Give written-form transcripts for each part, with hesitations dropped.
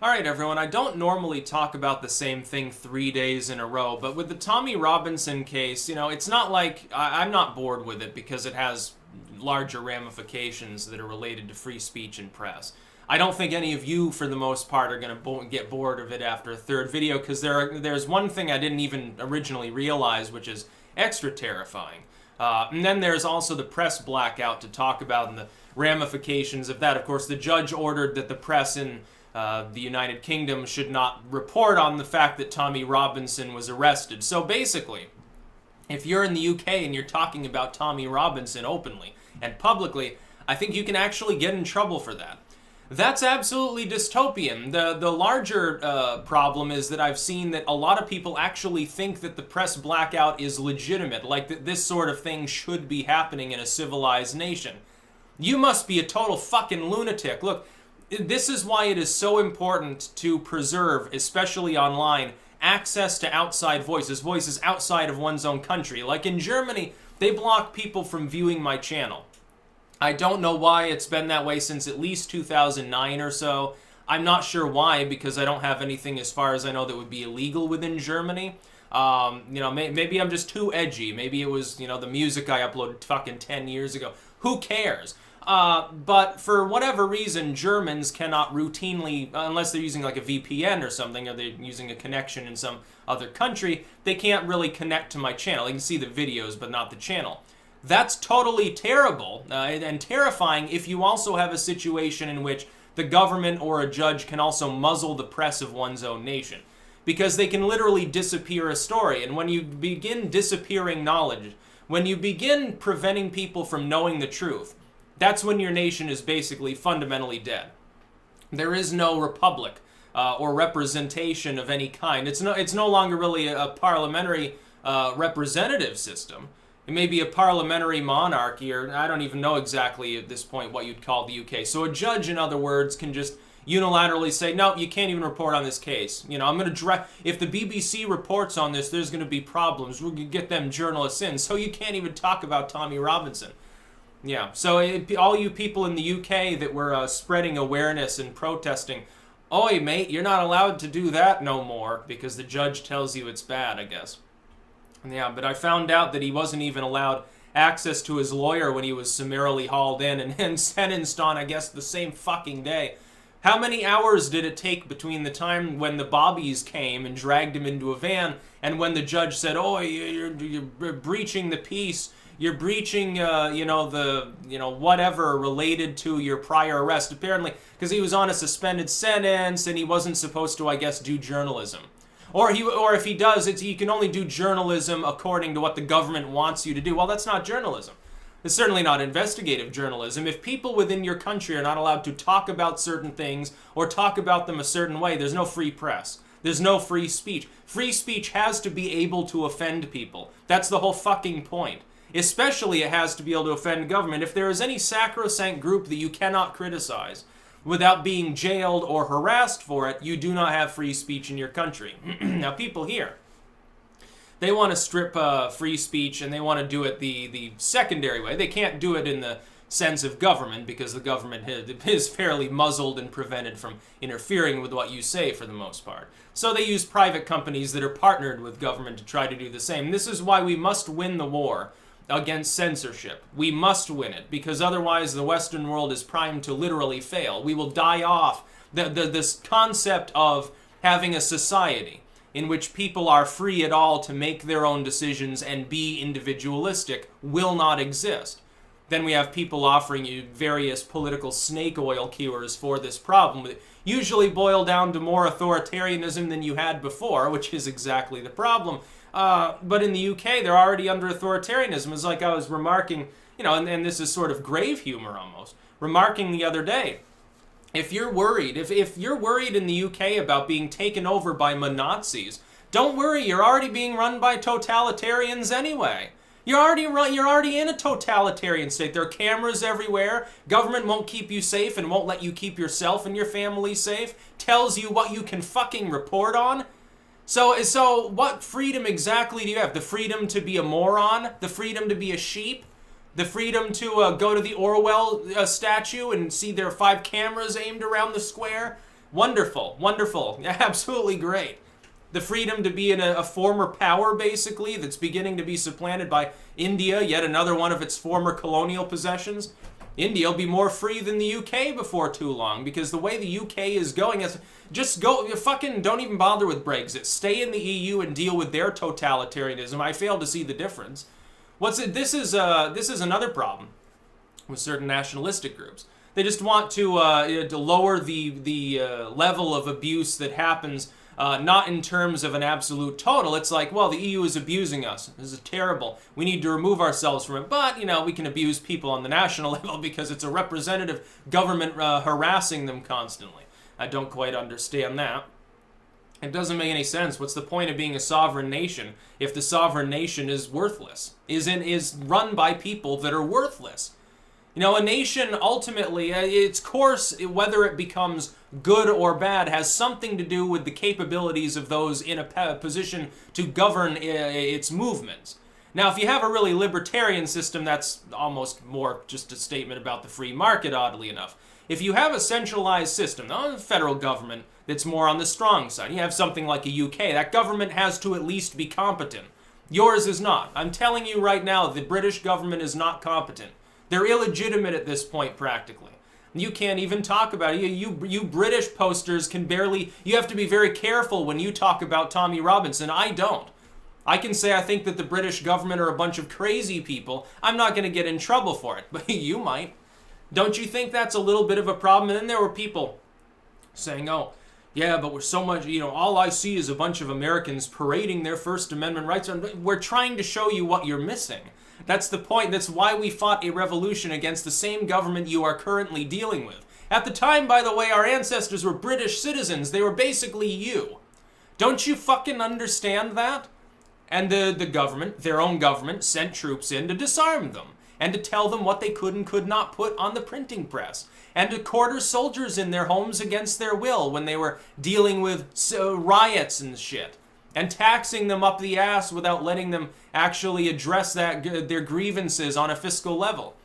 Alright everyone, I don't normally talk about the same thing 3 days in a row, but with the Tommy Robinson case, it's not like I'm not bored with it because it has larger ramifications that are related to free speech and press. I don't think any of you, for the most part, are going to get bored of it after a third video, because there's one thing I didn't even originally realize, which is extra terrifying. And then there's also the press blackout to talk about and the ramifications of that. Of course, the judge ordered that the press in the United Kingdom should not report on the fact that Tommy Robinson was arrested. So basically, if you're in the UK and you're talking about Tommy Robinson openly and publicly, I think you can actually get in trouble for that. That's absolutely dystopian. The larger problem is that I've seen that a lot of people actually think that the press blackout is legitimate, like that this sort of thing should be happening in a civilized nation. You must be a total fucking lunatic. Look, this is why it is so important to preserve, especially online, access to outside voices outside of one's own country. Like in Germany, they block people from viewing my channel. I don't know why. It's been that way since at least 2009 or so. I'm not sure why, because I don't have anything as far as I know that would be illegal within Germany. Maybe I'm just too edgy. Maybe it was, the music I uploaded fucking 10 years ago. Who cares? But for whatever reason, Germans cannot routinely, unless they're using like a VPN or something, or they're using a connection in some other country, they can't really connect to my channel. They can see the videos, but not the channel. That's totally terrible and terrifying if you also have a situation in which the government or a judge can also muzzle the press of one's own nation. Because they can literally disappear a story. And when you begin disappearing knowledge, when you begin preventing people from knowing the truth, that's when your nation is basically fundamentally dead. There is no republic or representation of any kind. It's no longer really a parliamentary representative system. It may be a parliamentary monarchy, or I don't even know exactly at this point what you'd call the UK. So a judge, in other words, can just unilaterally say, no, you can't even report on this case. I'm going to if the BBC reports on this, there's going to be problems. We're going to get them journalists in. So you can't even talk about Tommy Robinson. Yeah, so all you people in the UK that were spreading awareness and protesting, oi mate, you're not allowed to do that no more because the judge tells you it's bad, I guess. Yeah, but I found out that he wasn't even allowed access to his lawyer when he was summarily hauled in and sentenced on, I guess, the same fucking day. How many hours did it take between the time when the bobbies came and dragged him into a van and when the judge said, oh, you're breaching the peace, you're breaching, whatever related to your prior arrest, apparently, because he was on a suspended sentence and he wasn't supposed to, I guess, do journalism. Or if he does, he can only do journalism according to what the government wants you to do. Well, that's not journalism. It's certainly not investigative journalism. If people within your country are not allowed to talk about certain things or talk about them a certain way, there's no free press. There's no free speech. Free speech has to be able to offend people. That's the whole fucking point. Especially it has to be able to offend government. If there is any sacrosanct group that you cannot criticize without being jailed or harassed for it, you do not have free speech in your country. Now, people here, they want to strip free speech, and they want to do it the secondary way. They can't do it in the sense of government, because the government is fairly muzzled and prevented from interfering with what you say for the most part. So they use private companies that are partnered with government to try to do the same. This is why we must win the war against censorship. We must win it, because otherwise the Western world is primed to literally fail. We will die off. This concept of having a society in which people are free at all to make their own decisions and be individualistic will not exist. Then we have people offering you various political snake oil cures for this problem that usually boil down to more authoritarianism than you had before, which is exactly the problem. But in the UK, they're already under authoritarianism. It's like I was remarking, and this is sort of grave humor almost, remarking the other day. If you're worried, if you're worried in the UK about being taken over by Nazis, don't worry, you're already being run by totalitarians anyway. You're already in a totalitarian state. There are cameras everywhere. Government won't keep you safe and won't let you keep yourself and your family safe. Tells you what you can fucking report on. So what freedom exactly do you have? The freedom to be a moron? The freedom to be a sheep? The freedom to go to the Orwell statue and see there are 5 cameras aimed around the square? Wonderful, wonderful, absolutely great. The freedom to be in a former power, basically, that's beginning to be supplanted by India, yet another one of its former colonial possessions. India will be more free than the UK before too long, because the way the UK is going is just go, fucking don't even bother with Brexit. Stay in the EU and deal with their totalitarianism. I fail to see the difference. This is another problem with certain nationalistic groups. They just want to lower the level of abuse that happens, not in terms of an absolute total. It's like, well, the EU is abusing us. This is terrible. We need to remove ourselves from it. But, we can abuse people on the national level because it's a representative government harassing them constantly. I don't quite understand that. It doesn't make any sense. What's the point of being a sovereign nation if the sovereign nation is worthless? Is run by people that are worthless? A nation, ultimately, its course, whether it becomes good or bad, has something to do with the capabilities of those in a position to govern its movements. Now, if you have a really libertarian system, that's almost more just a statement about the free market, oddly enough. If you have a centralized system, the federal government that's more on the strong side, you have something like a UK, that government has to at least be competent. Yours is not. I'm telling you right now, the British government is not competent. They're illegitimate at this point, practically. You can't even talk about it. You British posters can barely... You have to be very careful when you talk about Tommy Robinson. I don't. I can say I think that the British government are a bunch of crazy people. I'm not going to get in trouble for it, but you might. Don't you think that's a little bit of a problem? And then there were people saying, oh, yeah, but we're so much... all I see is a bunch of Americans parading their First Amendment rights. We're trying to show you what you're missing. That's the point. That's why we fought a revolution against the same government you are currently dealing with. At the time, by the way, our ancestors were British citizens. They were basically you. Don't you fucking understand that? And the government, their own government, sent troops in to disarm them and to tell them what they could and could not put on the printing press and to quarter soldiers in their homes against their will when they were dealing with riots and shit. And taxing them up the ass without letting them actually address their grievances on a fiscal level.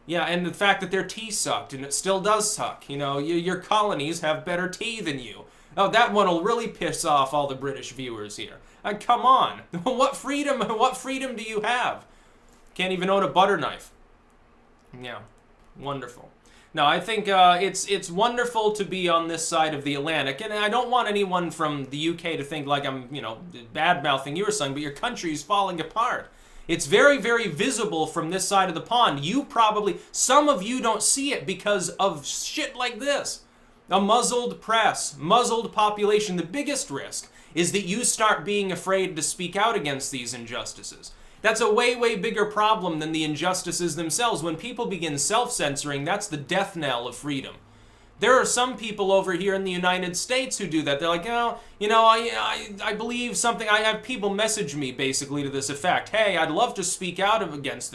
Yeah, and the fact that their tea sucked, and it still does suck. Your colonies have better tea than you. Oh, that one will really piss off all the British viewers here. Come on. What freedom do you have? Can't even own a butter knife. Yeah, wonderful. No, I think it's wonderful to be on this side of the Atlantic, and I don't want anyone from the UK to think like I'm, bad-mouthing you or something, but your country's falling apart. It's very, very visible from this side of the pond. Some of you don't see it because of shit like this. A muzzled press, muzzled population. The biggest risk is that you start being afraid to speak out against these injustices. That's a way, way bigger problem than the injustices themselves. When people begin self-censoring, that's the death knell of freedom. There are some people over here in the United States who do that. They're like, I believe something. I have people message me basically to this effect. Hey, I'd love to speak out against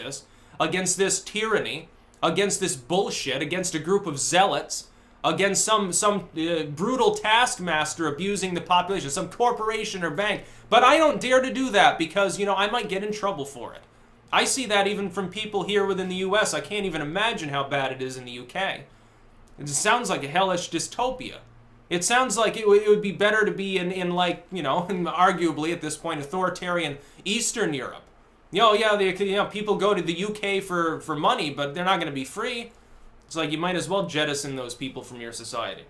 this tyranny, against this bullshit, against a group of zealots, against some brutal taskmaster abusing the population, some corporation or bank. But I don't dare to do that because, I might get in trouble for it. I see that even from people here within the US. I can't even imagine how bad it is in the UK. It sounds like a hellish dystopia. It sounds like it would be better to be in arguably at this point, authoritarian Eastern Europe. People go to the UK for money, but they're not going to be free. It's like you might as well jettison those people from your society.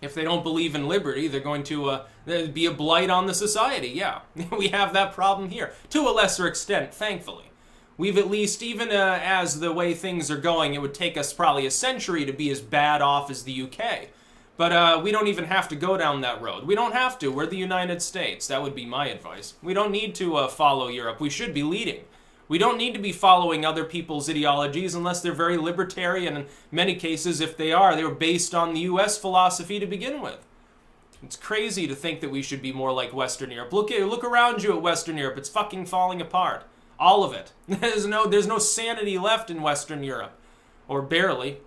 If they don't believe in liberty, they're going to be a blight on the society. Yeah, we have that problem here. To a lesser extent, thankfully. We've at least, even as the way things are going, it would take us probably a century to be as bad off as the UK. But we don't even have to go down that road. We don't have to. We're the United States. That would be my advice. We don't need to follow Europe. We should be leading. We don't need to be following other people's ideologies unless they're very libertarian. In many cases, if they were based on the U.S. philosophy to begin with. It's crazy to think that we should be more like Western Europe. Look around you at Western Europe. It's fucking falling apart. All of it. There's no sanity left in Western Europe. Or barely.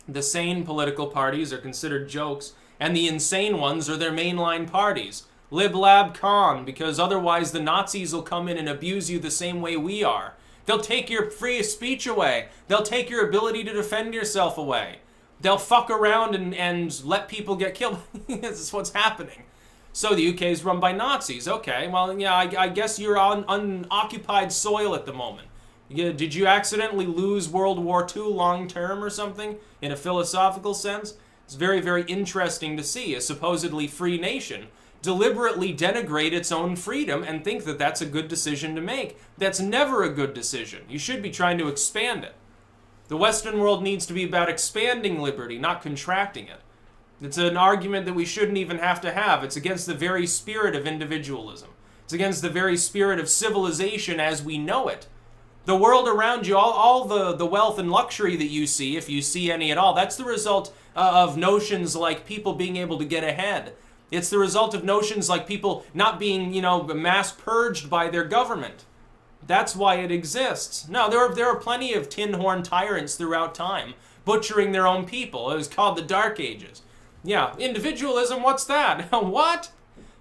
The sane political parties are considered jokes, and the insane ones are their mainline parties. Lib lab con, because otherwise the Nazis will come in and abuse you the same way we are. They'll take your free speech away. They'll take your ability to defend yourself away. They'll fuck around and let people get killed. This is what's happening. So the UK is run by Nazis. Okay, well, yeah, I guess you're on unoccupied soil at the moment. Did you accidentally lose World War II long term or something, in a philosophical sense? It's very, very interesting to see a supposedly free nation deliberately denigrate its own freedom and think that that's a good decision to make. That's never a good decision. You should be trying to expand it. The Western world needs to be about expanding liberty, not contracting it. It's an argument that we shouldn't even have to have. It's against the very spirit of individualism. It's against the very spirit of civilization as we know it. The world around you, all the wealth and luxury that you see, if you see any at all, that's the result of notions like people being able to get ahead. It's the result of notions like people not being, mass purged by their government. That's why it exists. No, there are plenty of tin horn tyrants throughout time, butchering their own people. It was called the Dark Ages. Yeah, individualism, what's that? What?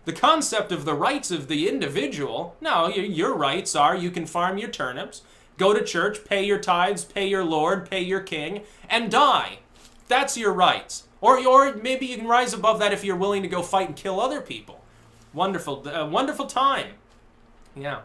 The concept of the rights of the individual? No, your rights are you can farm your turnips, go to church, pay your tithes, pay your lord, pay your king, and die. That's your rights. Or maybe you can rise above that if you're willing to go fight and kill other people. Wonderful, wonderful time. Yeah.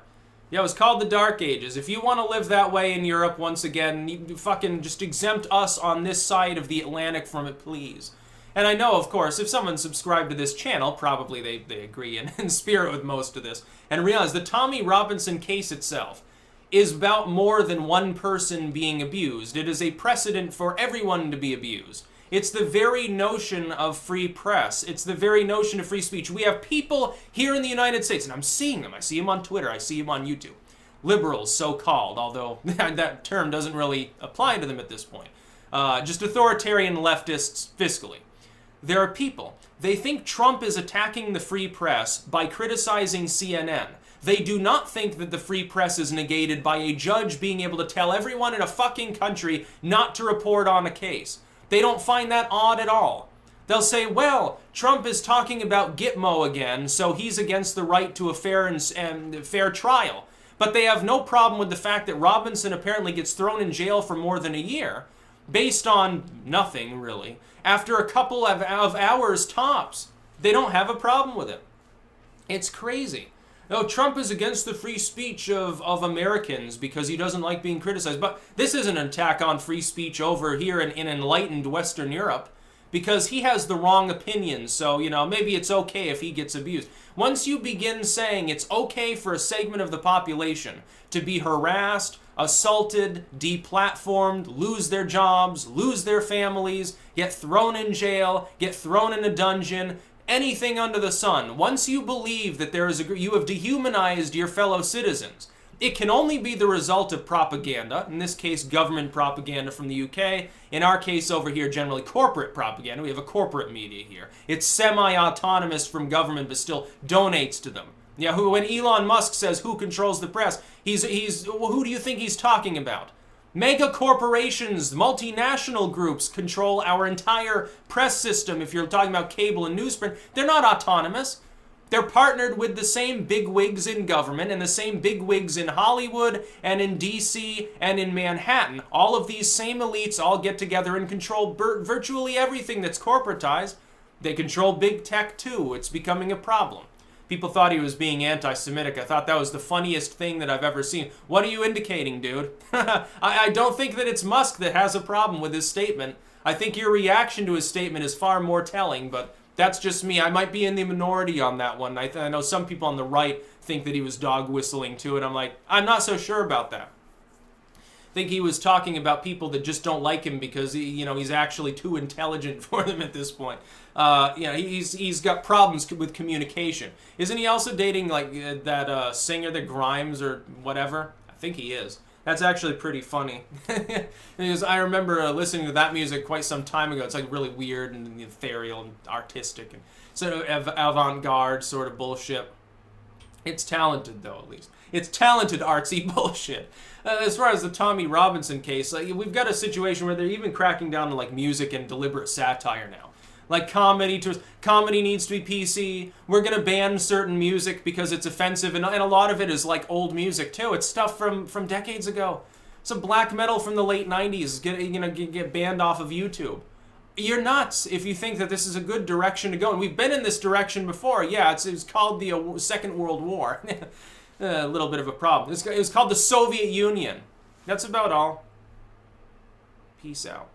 Yeah, it was called the Dark Ages. If you want to live that way in Europe, once again, you fucking just exempt us on this side of the Atlantic from it, please. And I know, of course, if someone subscribed to this channel, probably they agree in spirit with most of this, and realize the Tommy Robinson case itself is about more than one person being abused. It is a precedent for everyone to be abused. It's the very notion of free press. It's the very notion of free speech. We have people here in the United States, and I'm seeing them. I see them on Twitter. I see them on YouTube. Liberals, so-called, although that term doesn't really apply to them at this point. Just authoritarian leftists fiscally. There are people, they think Trump is attacking the free press by criticizing CNN. They do not think that the free press is negated by a judge being able to tell everyone in a fucking country not to report on a case. They don't find that odd at all. They'll say, well, Trump is talking about Gitmo again, so he's against the right to a fair and fair trial. But they have no problem with the fact that Robinson apparently gets thrown in jail for more than a year, based on nothing, really, after a couple of hours tops. They don't have a problem with it. It's crazy. No, Trump is against the free speech of Americans because he doesn't like being criticized. But this isn't an attack on free speech over here in enlightened Western Europe, because he has the wrong opinions. So, maybe it's okay if he gets abused. Once you begin saying it's okay for a segment of the population to be harassed, assaulted, deplatformed, lose their jobs, lose their families, get thrown in jail, get thrown in a dungeon, anything under the sun, once you believe that you have dehumanized your fellow citizens, it can only be the result of propaganda, in this case government propaganda from the UK, in our case over here generally corporate propaganda. We have a corporate media here. It's semi-autonomous from government but still donates to them. Yeah, when Elon Musk says who controls the press, who do you think he's talking about? Mega corporations, multinational groups control our entire press system. If you're talking about cable and newsprint, they're not autonomous. They're partnered with the same bigwigs in government and the same bigwigs in Hollywood and in DC and in Manhattan. All of these same elites all get together and control virtually everything that's corporatized. They control big tech too. It's becoming a problem. People thought he was being anti-Semitic. I thought that was the funniest thing that I've ever seen. What are you indicating, dude? I don't think that it's Musk that has a problem with his statement. I think your reaction to his statement is far more telling, but that's just me. I might be in the minority on that one. I know some people on the right think that he was dog whistling too, and I'm not so sure about that. I think he was talking about people that just don't like him because he's actually too intelligent for them at this point. He's got problems with communication. Isn't he also dating that singer, the Grimes or whatever? I think he is. That's actually pretty funny. Because I remember listening to that music quite some time ago. It's really weird and ethereal and artistic and sort of avant-garde sort of bullshit. It's talented though, at least. It's talented artsy bullshit. As far as the Tommy Robinson case, we've got a situation where they're even cracking down on music and deliberate satire now. Comedy needs to be PC. We're gonna ban certain music because it's offensive, and a lot of it is old music too. It's stuff from decades ago. Some black metal from the late '90s is get banned off of YouTube. You're nuts if you think that this is a good direction to go. And we've been in this direction before. Yeah, it's called the Second World War. A little bit of a problem. It was called the Soviet Union. That's about all. Peace out.